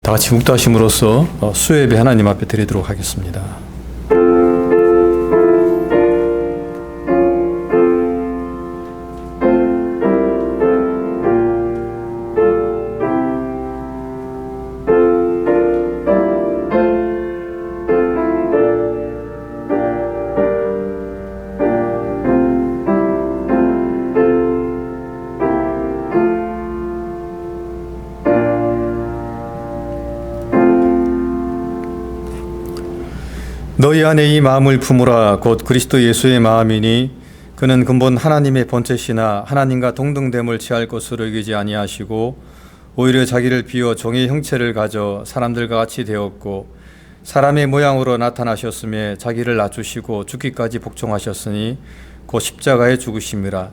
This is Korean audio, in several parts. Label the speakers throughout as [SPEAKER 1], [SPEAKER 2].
[SPEAKER 1] 다 같이 묵도하심으로써 수예배 하나님 앞에 드리도록 하겠습니다. 너희 안에 이 마음을 품으라. 곧 그리스도 예수의 마음이니 그는 근본 하나님의 본체시나 하나님과 동등됨을 취할 것으로 여기지 아니하시고 오히려 자기를 비워 종의 형체를 가져 사람들과 같이 되었고 사람의 모양으로 나타나셨으며 자기를 낮추시고 죽기까지 복종하셨으니 곧 십자가에 죽으심이라.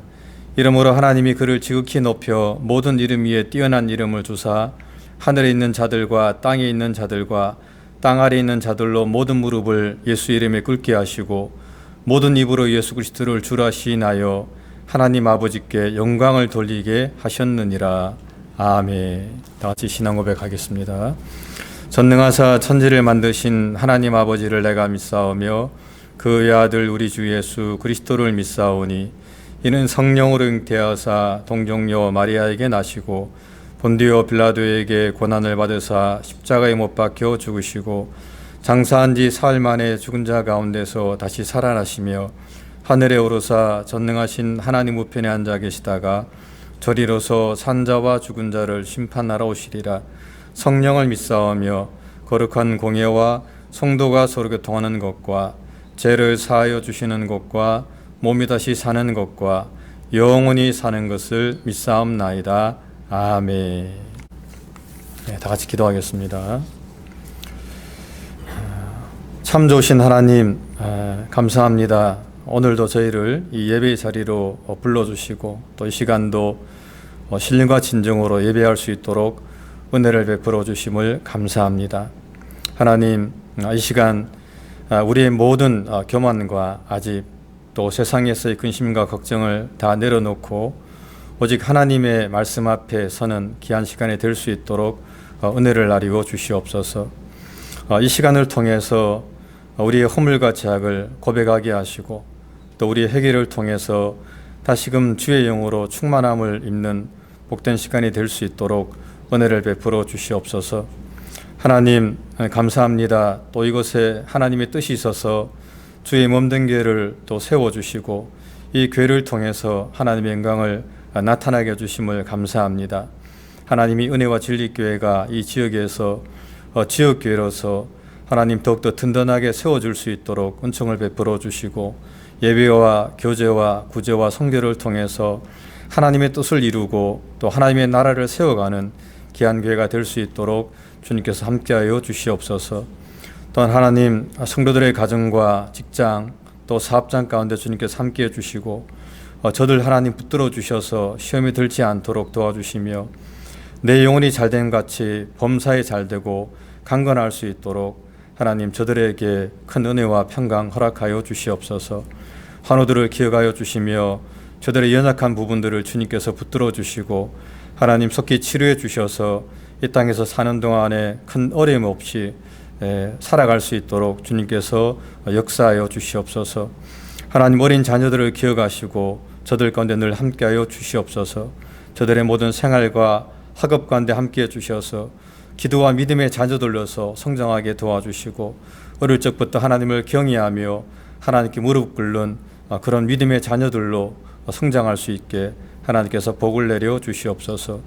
[SPEAKER 1] 이러므로 하나님이 그를 지극히 높여 모든 이름 위에 뛰어난 이름을 주사 하늘에 있는 자들과 땅에 있는 자들과 땅 아래 있는 자들로 모든 무릎을 예수 이름에 꿇게 하시고 모든 입으로 예수 그리스도를 주라 시인하여 하나님 아버지께 영광을 돌리게 하셨느니라. 아멘. 다 같이 신앙 고백하겠습니다. 전능하사 천지를 만드신 하나님 아버지를 내가 믿사오며 그의 아들 우리 주 예수 그리스도를 믿사오니 이는 성령으로 잉태하사 동정녀 마리아에게 나시고 본디오 빌라도에게 고난을 받으사 십자가에 못 박혀 죽으시고 장사한 지 사흘 만에 죽은 자 가운데서 다시 살아나시며 하늘에 오르사 전능하신 하나님 우편에 앉아 계시다가 저리로서 산자와 죽은 자를 심판하러 오시리라. 성령을 믿사오며 거룩한 공예와 성도가 서로 교통하는 것과 죄를 사하여 주시는 것과 몸이 다시 사는 것과 영원히 사는 것을 믿사옵나이다. 아멘. 네, 다 같이 기도하겠습니다. 참 좋으신 하나님, 감사합니다. 오늘도 저희를 이 예배의 자리로 불러주시고 또 이 시간도 신령과 진정으로 예배할 수 있도록 은혜를 베풀어 주심을 감사합니다. 하나님, 이 시간 우리의 모든 교만과 아집 또 세상에서의 근심과 걱정을 다 내려놓고 오직 하나님의 말씀 앞에 서는 귀한 시간이 될 수 있도록 은혜를 나리워 주시옵소서. 이 시간을 통해서 우리의 허물과 죄악을 고백하게 하시고 또 우리의 회개를 통해서 다시금 주의 영으로 충만함을 입는 복된 시간이 될 수 있도록 은혜를 베풀어 주시옵소서. 하나님 감사합니다. 또 이곳에 하나님의 뜻이 있어서 주의 몸된 교회를 또 세워주시고 이 교회를 통해서 하나님의 영광을 나타나게 해주심을 감사합니다. 하나님이 은혜와 진리교회가 이 지역에서 지역교회로서 하나님 더욱더 든든하게 세워줄 수 있도록 은총을 베풀어 주시고 예배와 교제와 구제와 성결을 통해서 하나님의 뜻을 이루고 또 하나님의 나라를 세워가는 귀한 교회가 될 수 있도록 주님께서 함께하여 주시옵소서. 또한 하나님 성도들의 가정과 직장 또 사업장 가운데 주님께서 함께해 주시고 저들 하나님 붙들어 주셔서 시험에 들지 않도록 도와주시며 내 영혼이 잘된 같이 범사에 잘되고 강건할 수 있도록 하나님 저들에게 큰 은혜와 평강 허락하여 주시옵소서. 환우들을 기억하여 주시며 저들의 연약한 부분들을 주님께서 붙들어 주시고 하나님 속히 치료해 주셔서 이 땅에서 사는 동안에 큰 어려움 없이 살아갈 수 있도록 주님께서 역사하여 주시옵소서. 하나님 어린 자녀들을 기억하시고 저들 가운데 늘 함께하여 주시옵소서. 저들의 모든 생활과 학업 가운데 함께해 주셔서 기도와 믿음의 자녀들로서 성장하게 도와주시고 어릴 적부터 하나님을 경외하며 하나님께 무릎 꿇는 그런 믿음의 자녀들로 성장할 수 있게 하나님께서 복을 내려 주시옵소서.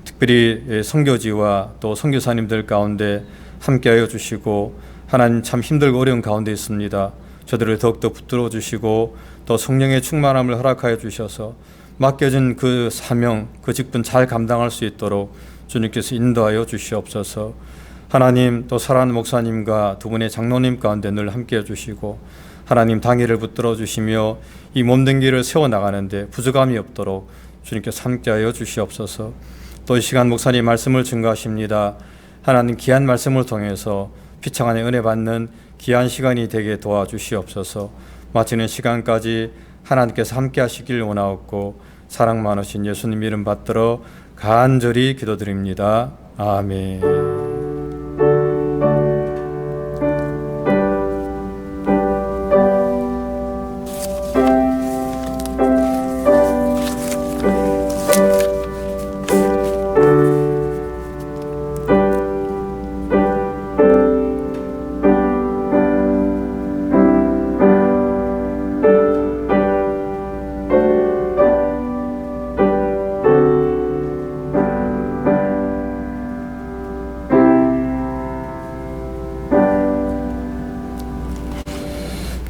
[SPEAKER 1] 특별히 선교지와 또 선교사님들 가운데 함께하여 주시고 하나님 참 힘들고 어려운 가운데 있습니다. 저들을 더욱더 붙들어 주시고 또 성령의 충만함을 허락하여 주셔서 맡겨진 그 사명, 그 직분 잘 감당할 수 있도록 주님께서 인도하여 주시옵소서. 하나님 또 사랑하는 목사님과 두 분의 장로님 가운데 늘 함께해 주시고 하나님 당회를 붙들어 주시며 이 몸된 길을 세워나가는데 부족함이 없도록 주님께서 함께하여 주시옵소서. 또 이 시간 목사님 말씀을 증거하십니다. 하나님 귀한 말씀을 통해서 피창안에 은혜 받는 귀한 시간이 되게 도와주시옵소서. 마치는 시간까지 하나님께서 함께 하시길 원하옵고 사랑 많으신 예수님 이름 받들어 간절히 기도드립니다. 아멘.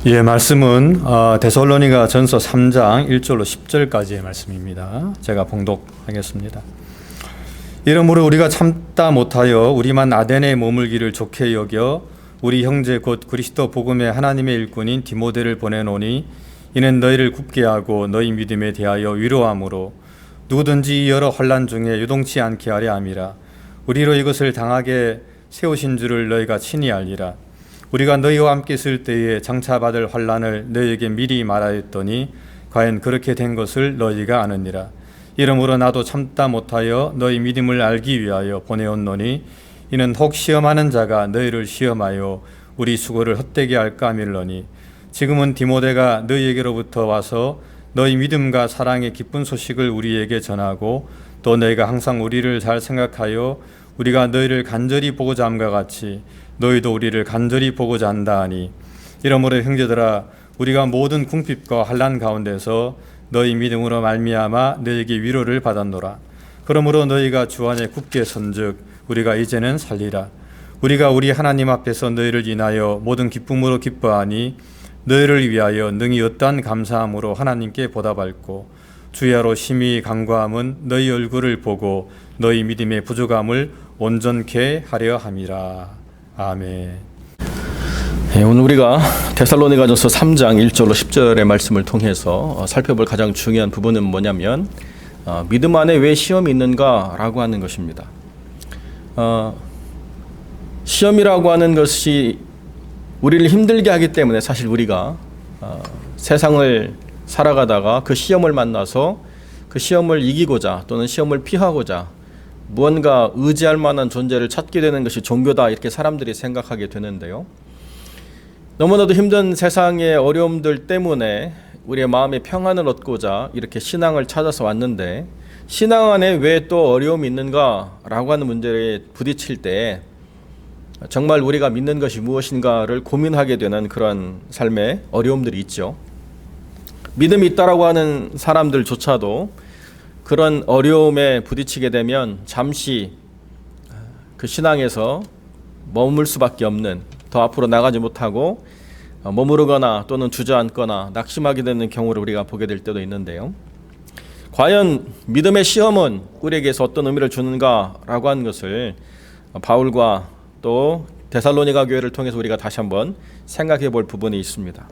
[SPEAKER 1] 예, 말씀은 데살로니가 전서 3장 1절로 10절까지의 말씀입니다. 제가 봉독하겠습니다. 이러므로 우리가 참다 못하여 우리만 아덴에 머물기를 좋게 여겨 우리 형제 곧 그리스도 복음의 하나님의 일꾼인 디모데를 보내노니 이는 너희를 굳게 하고 너희 믿음에 대하여 위로함으로 누구든지 여러 환난 중에 유동치 않게 하려 함이라. 우리로 이것을 당하게 세우신 줄을 너희가 친히 알리라. 우리가 너희와 함께 있을 때에 장차 받을 환난을 너희에게 미리 말하였더니 과연 그렇게 된 것을 너희가 아느니라. 이러므로 나도 참다 못하여 너희 믿음을 알기 위하여 보내었노니 이는 혹 시험하는 자가 너희를 시험하여 우리 수고를 헛되게 할까 함일러니 지금은 디모데가 너희에게로부터 와서 너희 믿음과 사랑의 기쁜 소식을 우리에게 전하고 또 너희가 항상 우리를 잘 생각하여 우리가 너희를 간절히 보고자 함과 같이 너희도 우리를 간절히 보고자 한다 하니 이러므로 형제들아 우리가 모든 궁핍과 환난 가운데서 너희 믿음으로 말미암아 너희에게 위로를 받았노라. 그러므로 너희가 주 안에 굳게 선즉 우리가 이제는 살리라. 우리가 우리 하나님 앞에서 너희를 인하여 모든 기쁨으로 기뻐하니 너희를 위하여 능히 어떠한 감사함으로 하나님께 보답할고 주야로 심히 간구함은 너희 얼굴을 보고 너희 믿음의 부족함을 온전케 하려 함이라. 아멘.
[SPEAKER 2] 네, 오늘 우리가 데살로니가전서 3장 1절로 10절의 말씀을 통해서 살펴볼 가장 중요한 부분은 뭐냐면 믿음 안에 왜 시험이 있는가라고 하는 것입니다. 시험이라고 하는 것이 우리를 힘들게 하기 때문에 사실 우리가 세상을 살아가다가 그 시험을 만나서 그 시험을 이기고자 또는 시험을 피하고자 무언가 의지할 만한 존재를 찾게 되는 것이 종교다 이렇게 사람들이 생각하게 되는데요. 너무나도 힘든 세상의 어려움들 때문에 우리의 마음의 평안을 얻고자 이렇게 신앙을 찾아서 왔는데 신앙 안에 왜 또 어려움이 있는가라고 하는 문제에 부딪힐 때 정말 우리가 믿는 것이 무엇인가를 고민하게 되는 그런 삶의 어려움들이 있죠. 믿음이 있다라고 하는 사람들조차도 그런 어려움에 부딪히게 되면 잠시 그 신앙에서 머물 수밖에 없는, 더 앞으로 나가지 못하고 머무르거나 또는 주저앉거나 낙심하게 되는 경우를 우리가 보게 될 때도 있는데요. 과연 믿음의 시험은 우리에게서 어떤 의미를 주는가라고 하는 것을 바울과 또 데살로니가 교회를 통해서 우리가 다시 한번 생각해 볼 부분이 있습니다.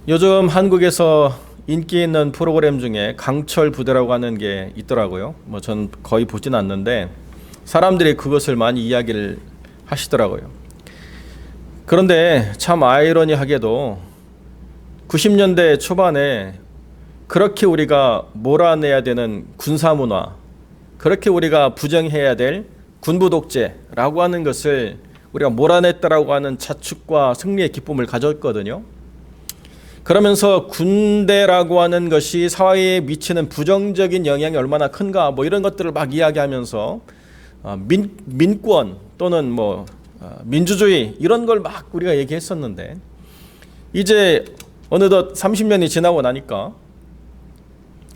[SPEAKER 2] 요즘 한국에서 인기 있는 프로그램 중에 강철 부대라고 하는 게 있더라고요. 전 거의 보진 않는데 사람들이 그것을 많이 이야기를 하시더라고요. 그런데 참 아이러니하게도 90년대 초반에 그렇게 우리가 몰아내야 되는 군사문화, 그렇게 우리가 부정해야 될 군부 독재라고 하는 것을 우리가 몰아냈다라고 하는 자축과 승리의 기쁨을 가졌거든요. 그러면서 군대라고 하는 것이 사회에 미치는 부정적인 영향이 얼마나 큰가 이런 것들을 막 이야기하면서 민권 또는 민주주의 이런 걸 막 우리가 얘기했었는데 이제 어느덧 30년이 지나고 나니까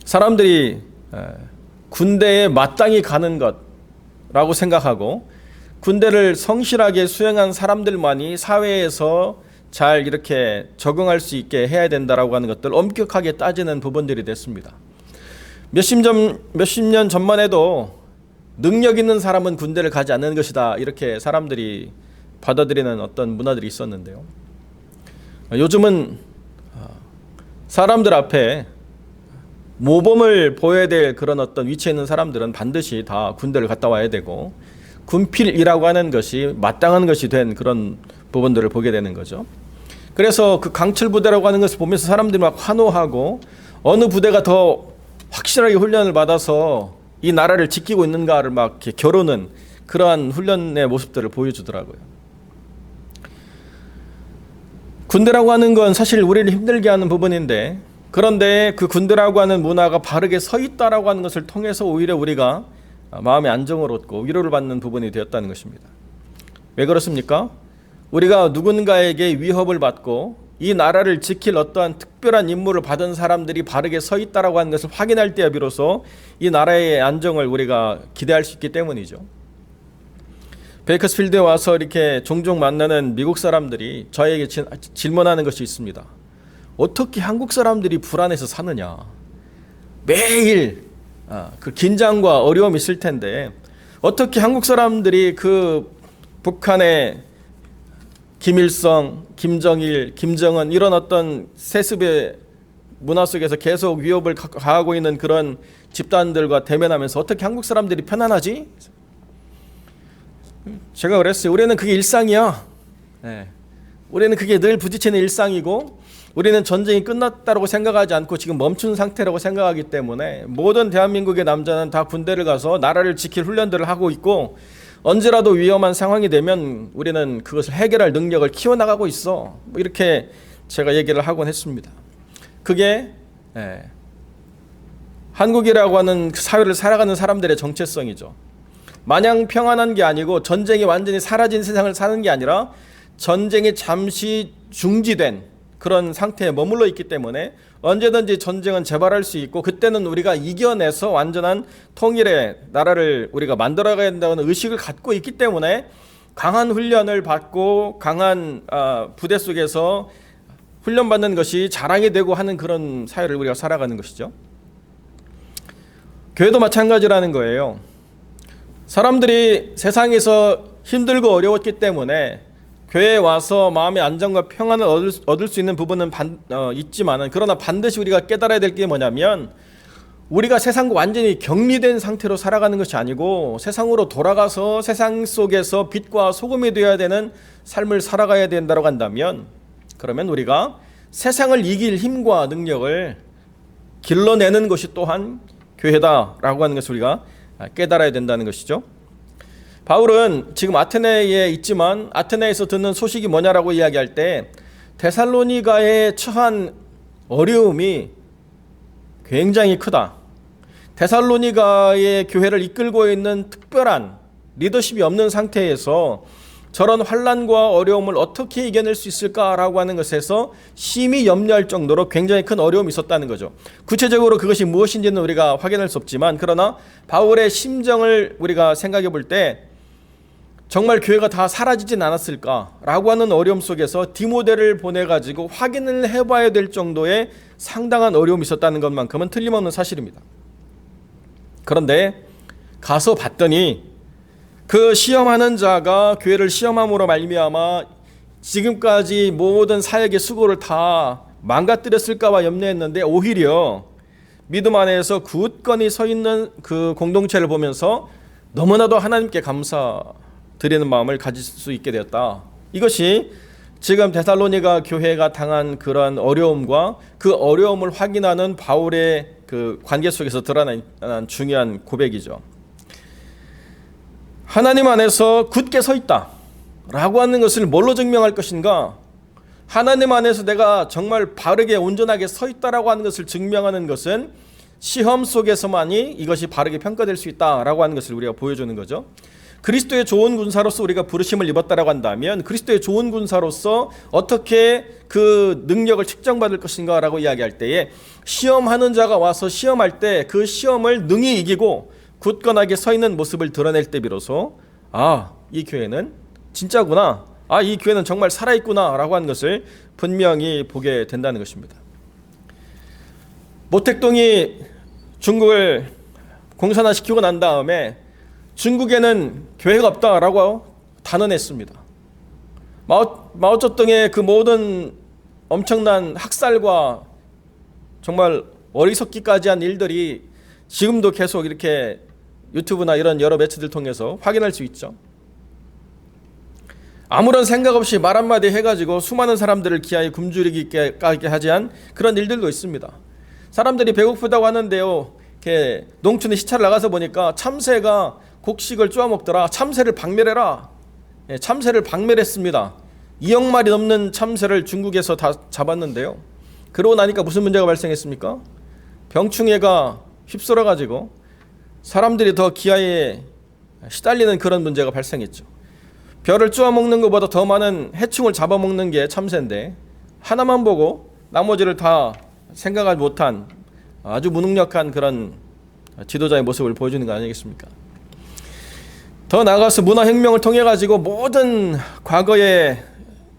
[SPEAKER 2] 사람들이 군대에 마땅히 가는 것라고 생각하고 군대를 성실하게 수행한 사람들만이 사회에서 잘 이렇게 적응할 수 있게 해야 된다라고 하는 것들 엄격하게 따지는 부분들이 됐습니다. 몇십 년 전만 해도 능력 있는 사람은 군대를 가지 않는 것이다 이렇게 사람들이 받아들이는 어떤 문화들이 있었는데요. 요즘은 사람들 앞에 모범을 보여야 될 그런 어떤 위치에 있는 사람들은 반드시 다 군대를 갔다 와야 되고 군필이라고 하는 것이 마땅한 것이 된 그런 부분들을 보게 되는 거죠. 그래서 그 강철 부대라고 하는 것을 보면서 사람들이 막 환호하고 어느 부대가 더 확실하게 훈련을 받아서 이 나라를 지키고 있는가를 막 이렇게 겨루는 그러한 훈련의 모습들을 보여주더라고요. 군대라고 하는 건 사실 우리를 힘들게 하는 부분인데 그런데 그 군대라고 하는 문화가 바르게 서 있다라고 하는 것을 통해서 오히려 우리가 마음의 안정을 얻고 위로를 받는 부분이 되었다는 것입니다. 왜 그렇습니까? 우리가 누군가에게 위협을 받고 이 나라를 지킬 어떠한 특별한 임무를 받은 사람들이 바르게 서 있다라고 하는 것을 확인할 때야 비로소 이 나라의 안정을 우리가 기대할 수 있기 때문이죠. 베이커스필드에 와서 이렇게 종종 만나는 미국 사람들이 저에게 질문하는 것이 있습니다. 어떻게 한국 사람들이 불안해서 사느냐? 매일 그 긴장과 어려움이 있을 텐데 어떻게 한국 사람들이 그 북한의 김일성, 김정일, 김정은 이런 어떤 세습의 문화 속에서 계속 위협을 가하고 있는 그런 집단들과 대면하면서 어떻게 한국 사람들이 편안하지? 제가 그랬어요. 우리는 그게 일상이야. 네. 우리는 그게 늘 부딪히는 일상이고 우리는 전쟁이 끝났다고 생각하지 않고 지금 멈춘 상태라고 생각하기 때문에 모든 대한민국의 남자는 다 군대를 가서 나라를 지킬 훈련들을 하고 있고 언제라도 위험한 상황이 되면 우리는 그것을 해결할 능력을 키워나가고 있어. 이렇게 제가 얘기를 하곤 했습니다. 그게 한국이라고 하는 사회를 살아가는 사람들의 정체성이죠. 마냥 평안한 게 아니고 전쟁이 완전히 사라진 세상을 사는 게 아니라 전쟁이 잠시 중지된 그런 상태에 머물러 있기 때문에 언제든지 전쟁은 재발할 수 있고 그때는 우리가 이겨내서 완전한 통일의 나라를 우리가 만들어가야 된다는 의식을 갖고 있기 때문에 강한 훈련을 받고 강한 부대 속에서 훈련받는 것이 자랑이 되고 하는 그런 사회를 우리가 살아가는 것이죠. 교회도 마찬가지라는 거예요. 사람들이 세상에서 힘들고 어려웠기 때문에 교회에 와서 마음의 안정과 평안을 얻을 수 있는 부분은 있지만은 그러나 반드시 우리가 깨달아야 될 게 뭐냐면 우리가 세상과 완전히 격리된 상태로 살아가는 것이 아니고 세상으로 돌아가서 세상 속에서 빛과 소금이 되어야 되는 삶을 살아가야 된다고 한다면 그러면 우리가 세상을 이길 힘과 능력을 길러내는 것이 또한 교회다라고 하는 것을 우리가 깨달아야 된다는 것이죠. 바울은 지금 아테네에 있지만 아테네에서 듣는 소식이 뭐냐라고 이야기할 때 데살로니가에 처한 어려움이 굉장히 크다. 데살로니가의 교회를 이끌고 있는 특별한 리더십이 없는 상태에서 저런 환난과 어려움을 어떻게 이겨낼 수 있을까라고 하는 것에서 심히 염려할 정도로 굉장히 큰 어려움이 있었다는 거죠. 구체적으로 그것이 무엇인지는 우리가 확인할 수 없지만 그러나 바울의 심정을 우리가 생각해 볼 때 정말 교회가 다 사라지진 않았을까라고 하는 어려움 속에서 디모데를 보내가지고 확인을 해봐야 될 정도의 상당한 어려움이 있었다는 것만큼은 틀림없는 사실입니다. 그런데 가서 봤더니 그 시험하는 자가 교회를 시험함으로 말미암아 지금까지 모든 사역의 수고를 다 망가뜨렸을까 봐 염려했는데 오히려 믿음 안에서 굳건히 서 있는 그 공동체를 보면서 너무나도 하나님께 감사드리는 마음을 가질 수 있게 되었다. 이것이 지금 데살로니가 교회가 당한 그러한 어려움과 그 어려움을 확인하는 바울의 그 관계 속에서 드러난 중요한 고백이죠. 하나님 안에서 굳게 서 있다 라고 하는 것을 뭘로 증명할 것인가? 하나님 안에서 내가 정말 바르게 온전하게 서 있다라고 하는 것을 증명하는 것은 시험 속에서만이 이것이 바르게 평가될 수 있다라고 하는 것을 우리가 보여주는 거죠. 그리스도의 좋은 군사로서 우리가 부르심을 입었다라고 한다면 그리스도의 좋은 군사로서 어떻게 그 능력을 측정받을 것인가 라고 이야기할 때에 시험하는 자가 와서 시험할 때 그 시험을 능히 이기고 굳건하게 서 있는 모습을 드러낼 때 비로소 이 교회는 진짜구나, 이 교회는 정말 살아있구나 라고 하는 것을 분명히 보게 된다는 것입니다. 모택동이 중국을 공산화시키고 난 다음에 중국에는 교회가 없다라고 단언했습니다. 마오쩌둥의 그 모든 엄청난 학살과 정말 어리석기까지 한 일들이 지금도 계속 이렇게 유튜브나 이런 여러 매체들 통해서 확인할 수 있죠. 아무런 생각 없이 말 한마디 해가지고 수많은 사람들을 기아에 굶주리게 하게 한 그런 일들도 있습니다. 사람들이 배고프다고 하는데요, 이렇게 농촌에 시차를 나가서 보니까 참새가 곡식을 쪼아 먹더라. 참새를 박멸해라. 참새를 박멸했습니다. 2억 마리 넘는 참새를 중국에서 다 잡았는데요. 그러고 나니까 무슨 문제가 발생했습니까? 병충해가 휩쓸어가지고 사람들이 더 기아에 시달리는 그런 문제가 발생했죠. 벼를 쪼아 먹는 것보다 더 많은 해충을 잡아먹는 게 참새인데 하나만 보고 나머지를 다 생각하지 못한 아주 무능력한 그런 지도자의 모습을 보여주는 거 아니겠습니까? 더 나아가서 문화혁명을 통해 가지고 모든 과거에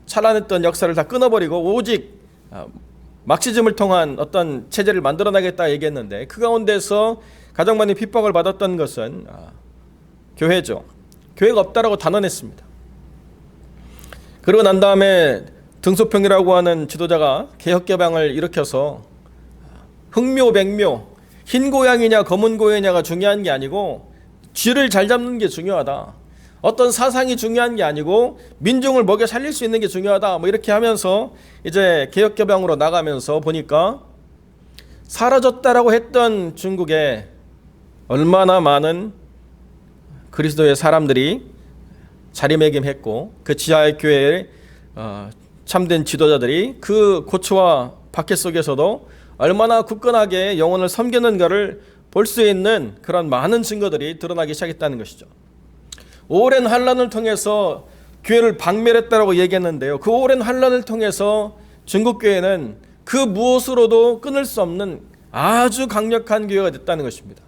[SPEAKER 2] 찬란했던 역사를 다 끊어버리고 오직 막시즘을 통한 어떤 체제를 만들어나겠다 얘기했는데, 그 가운데서 가장 많이 핍박을 받았던 것은 교회죠. 교회가 없다라고 단언했습니다. 그러고 난 다음에 등소평이라고 하는 지도자가 개혁개방을 일으켜서 흑묘백묘, 흰 고양이냐 검은 고양이냐가 중요한 게 아니고 쥐를 잘 잡는 게 중요하다, 어떤 사상이 중요한 게 아니고 민중을 먹여 살릴 수 있는 게 중요하다, 뭐 이렇게 하면서 이제 개혁개방으로 나가면서 보니까 사라졌다라고 했던 중국에 얼마나 많은 그리스도의 사람들이 자리매김했고, 그 지하교회의 참된 지도자들이 그 고초와 박해 속에서도 얼마나 굳건하게 영혼을 섬기는가를 볼 수 있는 그런 많은 증거들이 드러나기 시작했다는 것이죠. 오랜 환란을 통해서 교회를 박멸했다라고 얘기했는데요, 그 오랜 환란을 통해서 중국 교회는 그 무엇으로도 끊을 수 없는 아주 강력한 교회가 됐다는 것입니다.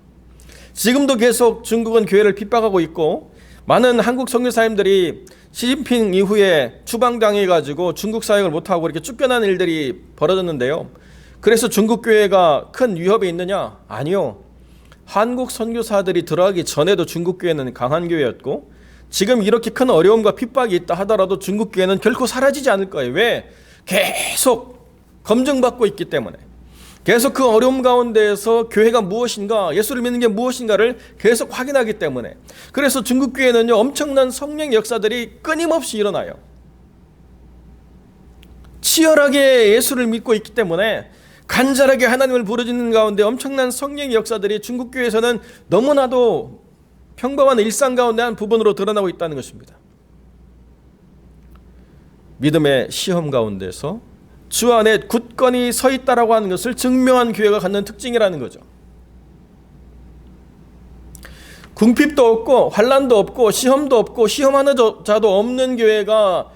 [SPEAKER 2] 지금도 계속 중국은 교회를 핍박하고 있고, 많은 한국 선교사님들이 시진핑 이후에 추방당해가지고 중국 사역을 못하고 이렇게 쫓겨나는 일들이 벌어졌는데요, 그래서 중국 교회가 큰 위협이 있느냐? 아니요. 한국 선교사들이 들어가기 전에도 중국 교회는 강한 교회였고, 지금 이렇게 큰 어려움과 핍박이 있다 하더라도 중국 교회는 결코 사라지지 않을 거예요. 왜? 계속 검증받고 있기 때문에. 계속 그 어려움 가운데에서 교회가 무엇인가, 예수를 믿는 게 무엇인가를 계속 확인하기 때문에. 그래서 중국 교회는요, 엄청난 성령 역사들이 끊임없이 일어나요. 치열하게 예수를 믿고 있기 때문에 간절하게 하나님을 부르짖는 가운데 엄청난 성령의 역사들이 중국 교회에서는 너무나도 평범한 일상 가운데 한 부분으로 드러나고 있다는 것입니다. 믿음의 시험 가운데서 주 안에 굳건히 서 있다라고 하는 것을 증명한 교회가 갖는 특징이라는 거죠. 궁핍도 없고 환난도 없고 시험도 없고 시험하는 자도 없는 교회가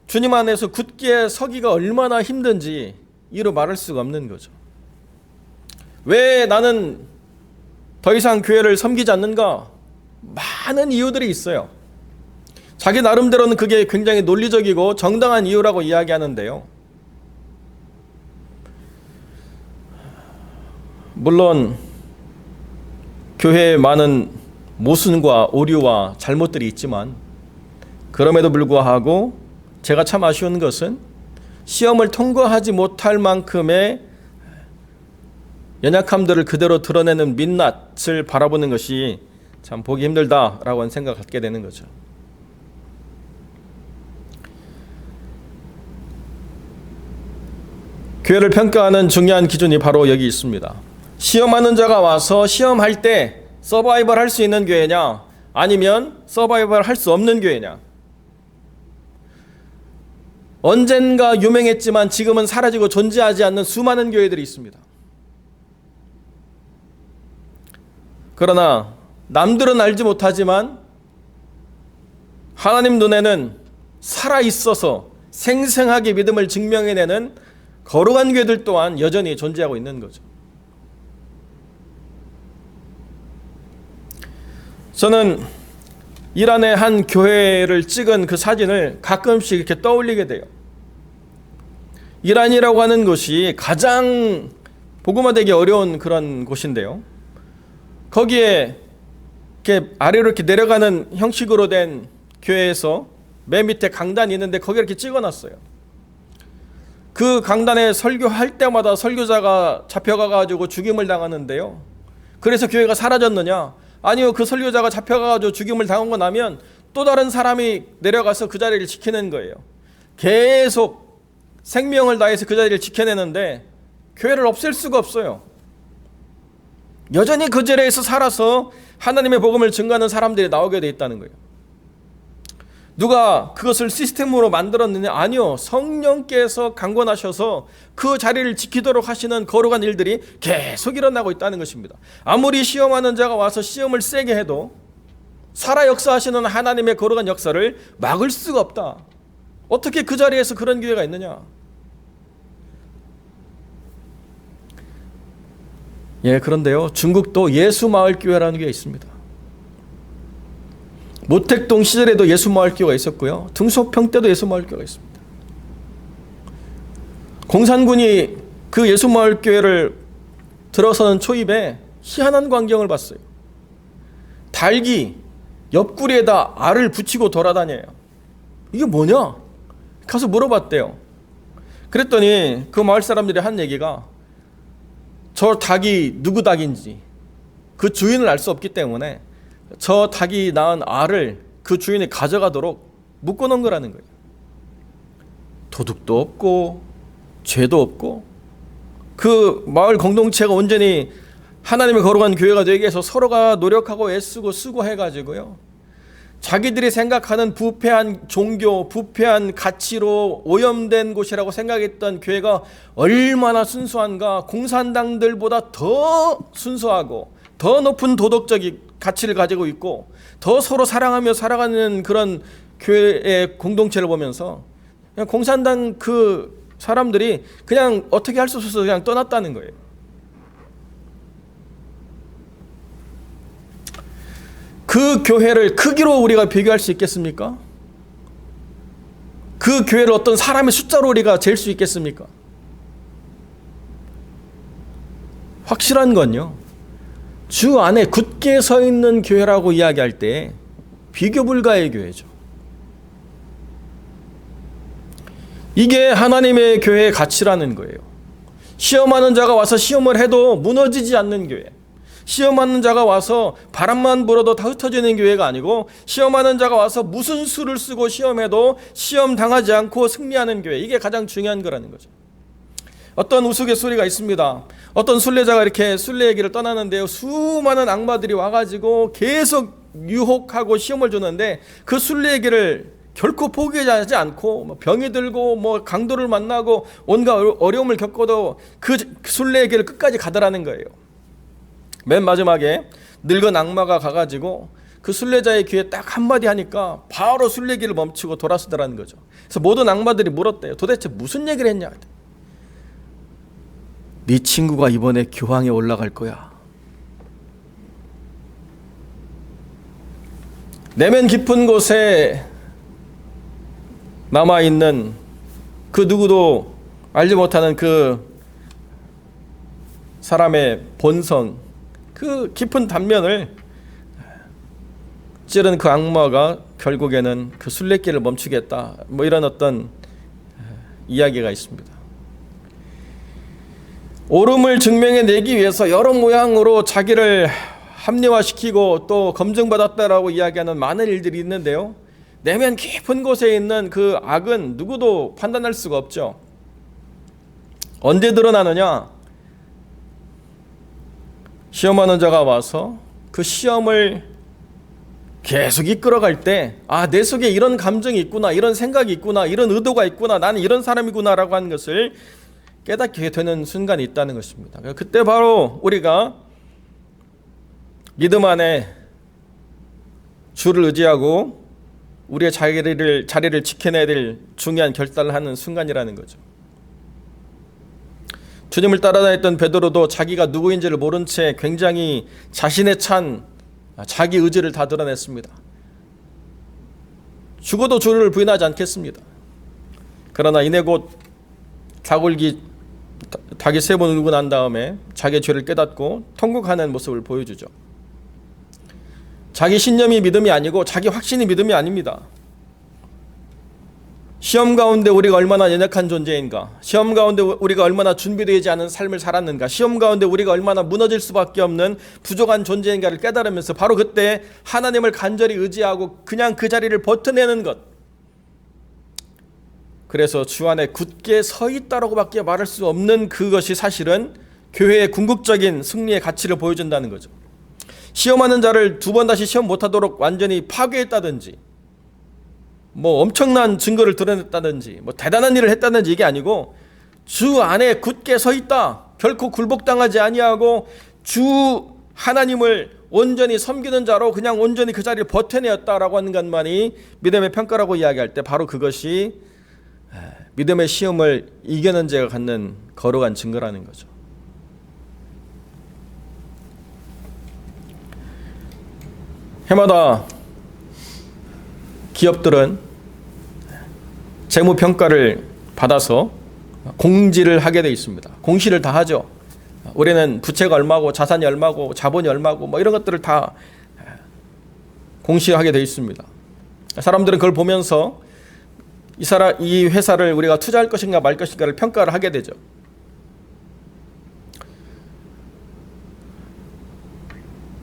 [SPEAKER 2] 주님 안에서 굳게 서기가 얼마나 힘든지 이루 말할 수가 없는 거죠. 왜 나는 더 이상 교회를 섬기지 않는가? 많은 이유들이 있어요. 자기 나름대로는 그게 굉장히 논리적이고 정당한 이유라고 이야기하는데요, 물론 교회에 많은 모순과 오류와 잘못들이 있지만, 그럼에도 불구하고 제가 참 아쉬운 것은 시험을 통과하지 못할 만큼의 연약함들을 그대로 드러내는 민낯을 바라보는 것이 참 보기 힘들다라고 하는 생각을 갖게 되는 거죠. 교회를 평가하는 중요한 기준이 바로 여기 있습니다. 시험하는 자가 와서 시험할 때 서바이벌 할 수 있는 교회냐, 아니면 서바이벌 할 수 없는 교회냐. 언젠가 유명했지만 지금은 사라지고 존재하지 않는 수많은 교회들이 있습니다. 그러나 남들은 알지 못하지만 하나님 눈에는 살아있어서 생생하게 믿음을 증명해내는 거룩한 교회들 또한 여전히 존재하고 있는 거죠. 저는 이란의 한 교회를 찍은 그 사진을 가끔씩 이렇게 떠올리게 돼요. 이란이라고 하는 곳이 가장 복음화되기 어려운 그런 곳인데요, 거기에 이렇게 아래로 이렇게 내려가는 형식으로 된 교회에서 맨 밑에 강단이 있는데 거기에 이렇게 찍어놨어요. 그 강단에 설교할 때마다 설교자가 잡혀가가지고 죽임을 당하는데요, 그래서 교회가 사라졌느냐? 아니요, 그 설교자가 잡혀가지고 죽임을 당하고 나면 또 다른 사람이 내려가서 그 자리를 지키는 거예요. 계속 생명을 다해서 그 자리를 지켜내는데 교회를 없앨 수가 없어요. 여전히 그 자리에서 살아서 하나님의 복음을 증거하는 사람들이 나오게 돼 있다는 거예요. 누가 그것을 시스템으로 만들었느냐? 아니요, 성령께서 강권하셔서 그 자리를 지키도록 하시는 거룩한 일들이 계속 일어나고 있다는 것입니다. 아무리 시험하는 자가 와서 시험을 세게 해도 살아 역사하시는 하나님의 거룩한 역사를 막을 수가 없다. 어떻게 그 자리에서 그런 교회가 있느냐? 예, 그런데요, 중국도 예수마을교회라는 게 있습니다. 모택동 시절에도 예수마을교회가 있었고요. 등소평 때도 예수마을교회가 있습니다. 공산군이 그 예수마을교회를 들어서는 초입에 희한한 광경을 봤어요. 닭이 옆구리에다 알을 붙이고 돌아다녀요. 이게 뭐냐? 가서 물어봤대요. 그랬더니 그 마을 사람들이 한 얘기가 저 닭이 누구 닭인지 그 주인을 알 수 없기 때문에 저 닭이 낳은 알을 그 주인이 가져가도록 묶어놓은 거라는 거예요. 도둑도 없고 죄도 없고 그 마을 공동체가 온전히 하나님의 거룩한 교회가 되기 위해서 서로가 노력하고 애쓰고 쓰고 해가지고요. 자기들이 생각하는 부패한 종교, 부패한 가치로 오염된 곳이라고 생각했던 교회가 얼마나 순수한가. 공산당들보다 더 순수하고 더 높은 도덕적인 가치를 가지고 있고 더 서로 사랑하며 살아가는 그런 교회의 공동체를 보면서 그냥 공산당 그 사람들이 그냥 어떻게 할 수 없어서 그냥 떠났다는 거예요. 그 교회를 크기로 우리가 비교할 수 있겠습니까? 그 교회를 어떤 사람의 숫자로 우리가 잴 수 있겠습니까? 확실한 건요, 주 안에 굳게 서 있는 교회라고 이야기할 때 비교 불가의 교회죠. 이게 하나님의 교회의 가치라는 거예요. 시험하는 자가 와서 시험을 해도 무너지지 않는 교회. 시험하는 자가 와서 바람만 불어도 다 흩어지는 교회가 아니고 시험하는 자가 와서 무슨 수를 쓰고 시험해도 시험 당하지 않고 승리하는 교회. 이게 가장 중요한 거라는 거죠. 어떤 우스갯소리가 있습니다. 어떤 순례자가 이렇게 순례의 길을 떠나는데요, 수많은 악마들이 와가지고 계속 유혹하고 시험을 주는데 그 순례의 길을 결코 포기하지 않고 병이 들고 강도를 만나고 온갖 어려움을 겪어도 그 순례의 길을 끝까지 가더라는 거예요. 맨 마지막에 늙은 악마가 가가지고 그 순례자의 귀에 딱 한마디 하니까 바로 순례길을 멈추고 돌아서더라는 거죠. 그래서 모든 악마들이 물었대요. 도대체 무슨 얘기를 했냐? 네 친구가 이번에 교황에 올라갈 거야. 내면 깊은 곳에 남아있는 그 누구도 알지 못하는 그 사람의 본성, 그 깊은 단면을 찌른 그 악마가 결국에는 그 순례길을 멈추겠다, 이런 어떤 이야기가 있습니다. 옳음을 증명해내기 위해서 여러 모양으로 자기를 합리화시키고 또 검증받았다라고 이야기하는 많은 일들이 있는데요, 내면 깊은 곳에 있는 그 악은 누구도 판단할 수가 없죠. 언제 드러나느냐? 시험하는 자가 와서 그 시험을 계속 이끌어갈 때, 내 속에 이런 감정이 있구나, 이런 생각이 있구나, 이런 의도가 있구나, 나는 이런 사람이구나 라고 하는 것을 깨닫게 되는 순간이 있다는 것입니다. 그때 바로 우리가 믿음 안에 주를 의지하고 우리의 자리를 지켜내야 될 중요한 결단을 하는 순간이라는 거죠. 주님을 따라다녔던 베드로도 자기가 누구인지를 모른 채 굉장히 자신에 찬 자기 의지를 다 드러냈습니다. 죽어도 주를 부인하지 않겠습니다. 그러나 이내 곧 닭이 3번 울고 난 다음에 자기의 죄를 깨닫고 통곡하는 모습을 보여주죠. 자기 신념이 믿음이 아니고 자기 확신이 믿음이 아닙니다. 시험 가운데 우리가 얼마나 연약한 존재인가, 시험 가운데 우리가 얼마나 준비되지 않은 삶을 살았는가, 시험 가운데 우리가 얼마나 무너질 수밖에 없는 부족한 존재인가를 깨달으면서 바로 그때 하나님을 간절히 의지하고 그냥 그 자리를 버텨내는 것, 그래서 주 안에 굳게 서 있다라고 밖에 말할 수 없는 그것이 사실은 교회의 궁극적인 승리의 가치를 보여준다는 거죠. 시험하는 자를 두 번 다시 시험 못하도록 완전히 파괴했다든지 엄청난 증거를 드러냈다든지 대단한 일을 했다든지 이게 아니고, 주 안에 굳게 서 있다, 결코 굴복당하지 아니하고 주 하나님을 온전히 섬기는 자로 그냥 온전히 그 자리를 버텨내었다라고 하는 것만이 믿음의 평가라고 이야기할 때 바로 그것이 믿음의 시험을 이겨낸 자가 갖는 거룩한 증거라는 거죠. 해마다 기업들은 재무평가를 받아서 공지를 하게 되어 있습니다. 공시를 다 하죠. 우리는 부채가 얼마고 자산이 얼마고 자본이 얼마고 뭐 이런 것들을 다 공시하게 되어 있습니다. 사람들은 그걸 보면서 이 회사를 우리가 투자할 것인가 말 것인가를 평가를 하게 되죠.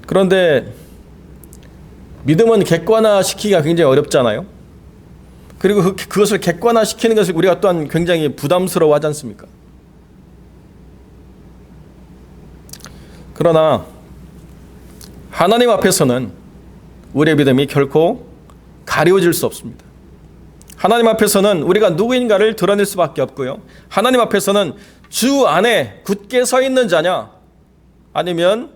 [SPEAKER 2] 그런데 믿음은 객관화시키기가 굉장히 어렵잖아요. 그리고 그것을 객관화시키는 것을 우리가 또한 굉장히 부담스러워하지 않습니까? 그러나 하나님 앞에서는 우리의 믿음이 결코 가려질 수 없습니다. 하나님 앞에서는 우리가 누구인가를 드러낼 수밖에 없고요. 하나님 앞에서는 주 안에 굳게 서 있는 자냐 아니면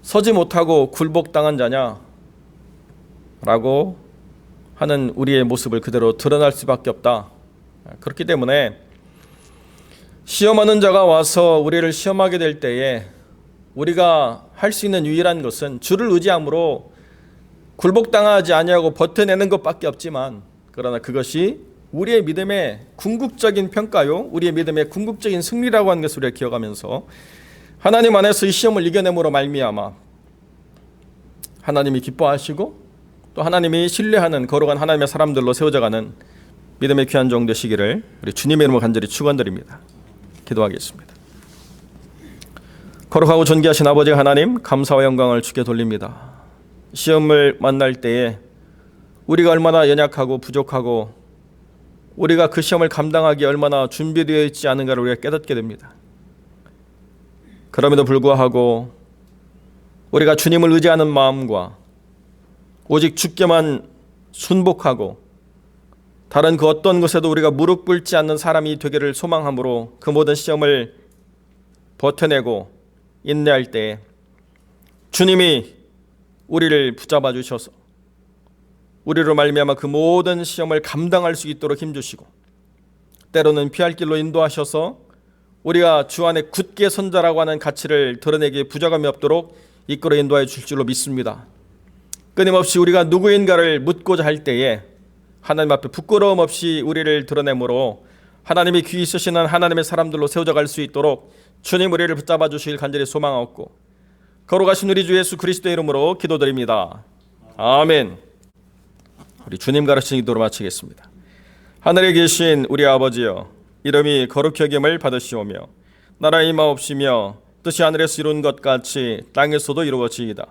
[SPEAKER 2] 서지 못하고 굴복당한 자냐 라고 하는 우리의 모습을 그대로 드러날 수밖에 없다. 그렇기 때문에 시험하는 자가 와서 우리를 시험하게 될 때에 우리가 할 수 있는 유일한 것은 주를 의지함으로 굴복당하지 아니하고 버텨내는 것밖에 없지만, 그러나 그것이 우리의 믿음의 궁극적인 평가요, 우리의 믿음의 궁극적인 승리라고 하는 것을 우리가 기억하면서 하나님 안에서 이 시험을 이겨냄으로 말미암아 하나님이 기뻐하시고 또 하나님이 신뢰하는 거룩한 하나님의 사람들로 세워져가는 믿음의 귀한 종 되시기를 우리 주님의 이름으로 간절히 축원드립니다. 기도하겠습니다. 거룩하고 존귀하신 아버지 하나님, 감사와 영광을 주께 돌립니다. 시험을 만날 때에 우리가 얼마나 연약하고 부족하고 우리가 그 시험을 감당하기에 얼마나 준비되어 있지 않은가를 우리가 깨닫게 됩니다. 그럼에도 불구하고 우리가 주님을 의지하는 마음과 오직 주께만 순복하고 다른 그 어떤 것에도 우리가 무릎 꿇지 않는 사람이 되기를 소망함으로 그 모든 시험을 버텨내고 인내할 때 주님이 우리를 붙잡아 주셔서 우리로 말미암아 그 모든 시험을 감당할 수 있도록 힘주시고 때로는 피할 길로 인도하셔서 우리가 주 안에 굳게 선자라고 하는 가치를 드러내기에 부족함이 없도록 이끌어 인도하여 주실 줄로 믿습니다. 끊임없이 우리가 누구인가를 묻고자 할 때에 하나님 앞에 부끄러움 없이 우리를 드러내므로 하나님이 귀 있으시는 하나님의 사람들로 세워져 갈 수 있도록 주님 우리를 붙잡아 주시길 간절히 소망하옵고 거룩하신 우리 주 예수 그리스도의 이름으로 기도드립니다. 아멘. 우리 주님 가르치는 기도로 마치겠습니다. 하늘에 계신 우리 아버지여, 이름이 거룩히 여김을 받으시오며 나라 임하옵시며 뜻이 하늘에서 이룬 것 같이 땅에서도 이루어지이다.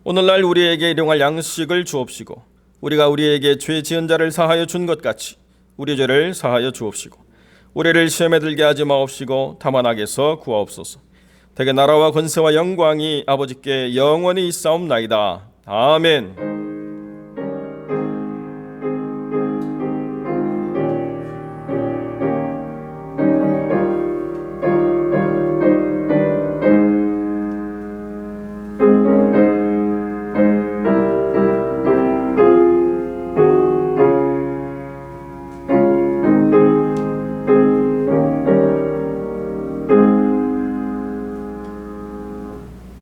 [SPEAKER 2] 오늘날 우리에게 일용할 양식을 주옵시고 우리가 우리에게 죄 지은 자를 사하여 준 것 같이 우리 죄를 사하여 주옵시고 우리를 시험에 들게 하지 마옵시고 다만 악에서 구하옵소서. 대개 나라와 권세와 영광이 아버지께 영원히 있사옵나이다. 아멘.